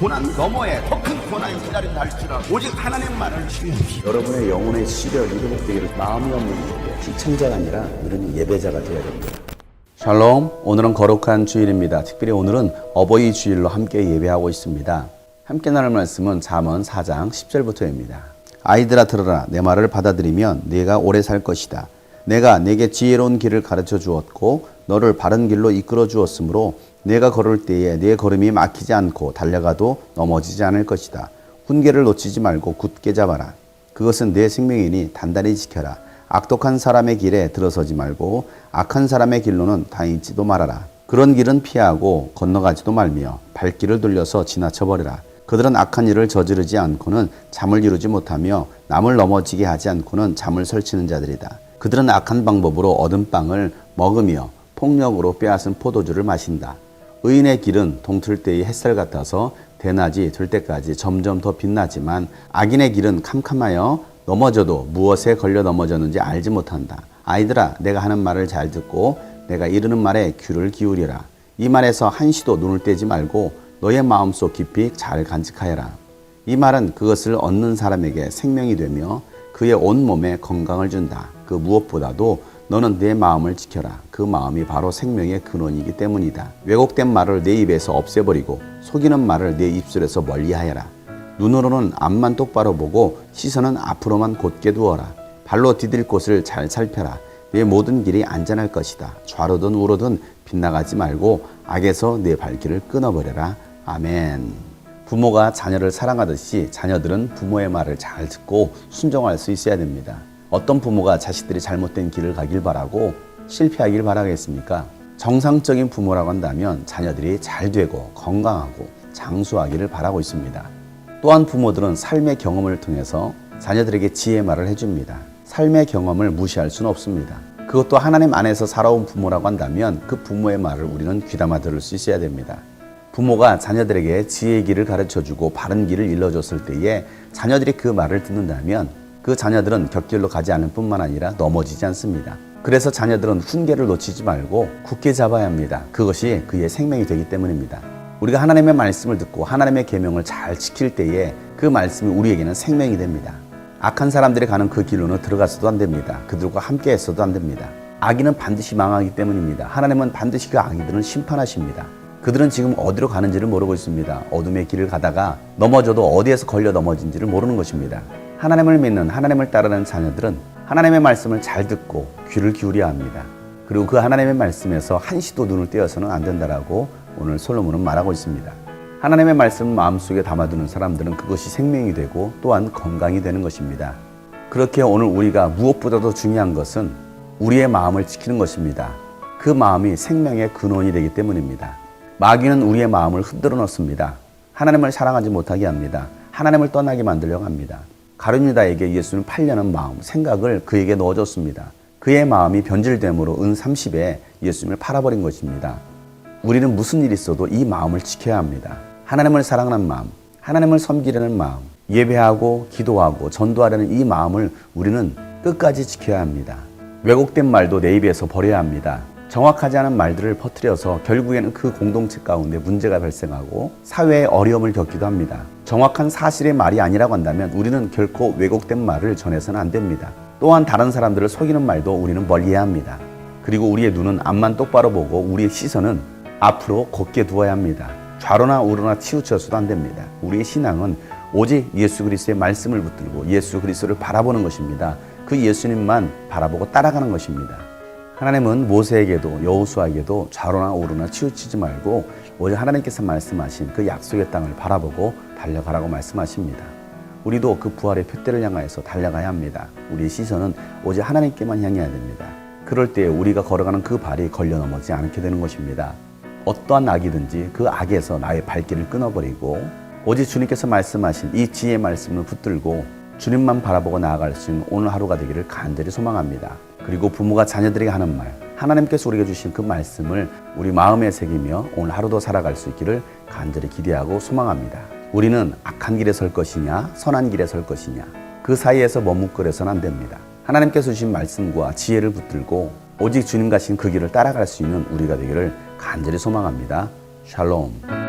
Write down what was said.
고난 너머에 더 큰 고난이 기다린다 할지라도 오직 하나님 말을 신뢰하십시오. 여러분의 영혼의 시력이 회복되기를 마음이 없는 분에게 시청자가 아니라 우리는 예배자가 되어야 됩니다. 샬롬, 오늘은 거룩한 주일입니다. 특별히 오늘은 어버이 주일로 함께 예배하고 있습니다. 함께 나눌 말씀은 잠언 4장 10절부터입니다. 아이들아 들어라, 내 말을 받아들이면 네가 오래 살 것이다. 내가 내게 지혜로운 길을 가르쳐 주었고 너를 바른 길로 이끌어 주었으므로 내가 걸을 때에 네 걸음이 막히지 않고 달려가도 넘어지지 않을 것이다. 훈계를 놓치지 말고 굳게 잡아라. 그것은 내 생명이니 단단히 지켜라. 악독한 사람의 길에 들어서지 말고 악한 사람의 길로는 다니지도 말아라. 그런 길은 피하고 건너가지도 말며 발길을 돌려서 지나쳐버리라. 그들은 악한 일을 저지르지 않고는 잠을 이루지 못하며 남을 넘어지게 하지 않고는 잠을 설치는 자들이다. 그들은 악한 방법으로 얻은 빵을 먹으며 폭력으로 빼앗은 포도주를 마신다. 의인의 길은 동틀 때의 햇살 같아서 대낮이 될 때까지 점점 더 빛나지만 악인의 길은 캄캄하여 넘어져도 무엇에 걸려 넘어졌는지 알지 못한다. 아이들아, 내가 하는 말을 잘 듣고 내가 이르는 말에 귀를 기울이라. 이 말에서 한시도 눈을 떼지 말고 너의 마음속 깊이 잘 간직하여라. 이 말은 그것을 얻는 사람에게 생명이 되며 그의 온몸에 건강을 준다. 그 무엇보다도 너는 내 마음을 지켜라. 그 마음이 바로 생명의 근원이기 때문이다. 왜곡된 말을 내 입에서 없애버리고 속이는 말을 내 입술에서 멀리하여라. 눈으로는 앞만 똑바로 보고 시선은 앞으로만 곧게 두어라. 발로 디딜 곳을 잘 살펴라. 내 모든 길이 안전할 것이다. 좌로든 우로든 빗나가지 말고 악에서 내 발길을 끊어버려라. 아멘. 부모가 자녀를 사랑하듯이 자녀들은 부모의 말을 잘 듣고 순종할 수 있어야 됩니다. 어떤 부모가 자식들이 잘못된 길을 가길 바라고 실패하길 바라겠습니까? 정상적인 부모라고 한다면 자녀들이 잘 되고 건강하고 장수하기를 바라고 있습니다. 또한 부모들은 삶의 경험을 통해서 자녀들에게 지혜의 말을 해줍니다. 삶의 경험을 무시할 수는 없습니다. 그것도 하나님 안에서 살아온 부모라고 한다면 그 부모의 말을 우리는 귀담아 들을 수 있어야 됩니다. 부모가 자녀들에게 지혜의 길을 가르쳐주고 바른 길을 일러줬을 때에 자녀들이 그 말을 듣는다면 그 자녀들은 곁길로 가지 않을 뿐만 아니라 넘어지지 않습니다. 그래서 자녀들은 훈계를 놓치지 말고 굳게 잡아야 합니다. 그것이 그의 생명이 되기 때문입니다. 우리가 하나님의 말씀을 듣고 하나님의 계명을 잘 지킬 때에 그 말씀이 우리에게는 생명이 됩니다. 악한 사람들이 가는 그 길로는 들어가서도 안 됩니다. 그들과 함께 했어도 안 됩니다. 악인은 반드시 망하기 때문입니다. 하나님은 반드시 그 악인들은 심판하십니다. 그들은 지금 어디로 가는지를 모르고 있습니다. 어둠의 길을 가다가 넘어져도 어디에서 걸려 넘어진지를 모르는 것입니다. 하나님을 믿는, 하나님을 따르는 자녀들은 하나님의 말씀을 잘 듣고 귀를 기울여야 합니다. 그리고 그 하나님의 말씀에서 한시도 눈을 떼어서는 안 된다라고 오늘 솔로몬은 말하고 있습니다. 하나님의 말씀을 마음속에 담아두는 사람들은 그것이 생명이 되고 또한 건강이 되는 것입니다. 그렇게 오늘 우리가 무엇보다도 중요한 것은 우리의 마음을 지키는 것입니다. 그 마음이 생명의 근원이 되기 때문입니다. 마귀는 우리의 마음을 흔들어 놓습니다. 하나님을 사랑하지 못하게 합니다. 하나님을 떠나게 만들려고 합니다. 가룟유다에게 예수는 팔려는 마음, 생각을 그에게 넣어줬습니다. 그의 마음이 변질됨으로 은 30에 예수님을 팔아버린 것입니다. 우리는 무슨 일이 있어도 이 마음을 지켜야 합니다. 하나님을 사랑하는 마음, 하나님을 섬기려는 마음, 예배하고 기도하고 전도하려는 이 마음을 우리는 끝까지 지켜야 합니다. 왜곡된 말도 내 입에서 버려야 합니다. 정확하지 않은 말들을 퍼뜨려서 결국에는 그 공동체 가운데 문제가 발생하고 사회에 어려움을 겪기도 합니다. 정확한 사실의 말이 아니라고 한다면 우리는 결코 왜곡된 말을 전해서는 안 됩니다. 또한 다른 사람들을 속이는 말도 우리는 멀리해야 합니다. 그리고 우리의 눈은 앞만 똑바로 보고 우리의 시선은 앞으로 곧게 두어야 합니다. 좌로나 우로나 치우쳐서도 안 됩니다. 우리의 신앙은 오직 예수 그리스도의 말씀을 붙들고 예수 그리스도를 바라보는 것입니다. 그 예수님만 바라보고 따라가는 것입니다. 하나님은 모세에게도 여호수아에게도 좌로나 우로나 치우치지 말고 오직 하나님께서 말씀하신 그 약속의 땅을 바라보고 달려가라고 말씀하십니다. 우리도 그 부활의 표대를 향하여서 달려가야 합니다. 우리의 시선은 오직 하나님께만 향해야 됩니다. 그럴 때 우리가 걸어가는 그 발이 걸려 넘어지지 않게 되는 것입니다. 어떠한 악이든지 그 악에서 나의 발길을 끊어버리고 오직 주님께서 말씀하신 이 지혜의 말씀을 붙들고 주님만 바라보고 나아갈 수 있는 오늘 하루가 되기를 간절히 소망합니다. 그리고 부모가 자녀들에게 하는 말, 하나님께서 우리에게 주신 그 말씀을 우리 마음에 새기며 오늘 하루도 살아갈 수 있기를 간절히 기대하고 소망합니다. 우리는 악한 길에 설 것이냐 선한 길에 설 것이냐 그 사이에서 머뭇거려서는 안 됩니다. 하나님께서 주신 말씀과 지혜를 붙들고 오직 주님 가신 그 길을 따라갈 수 있는 우리가 되기를 간절히 소망합니다. 샬롬.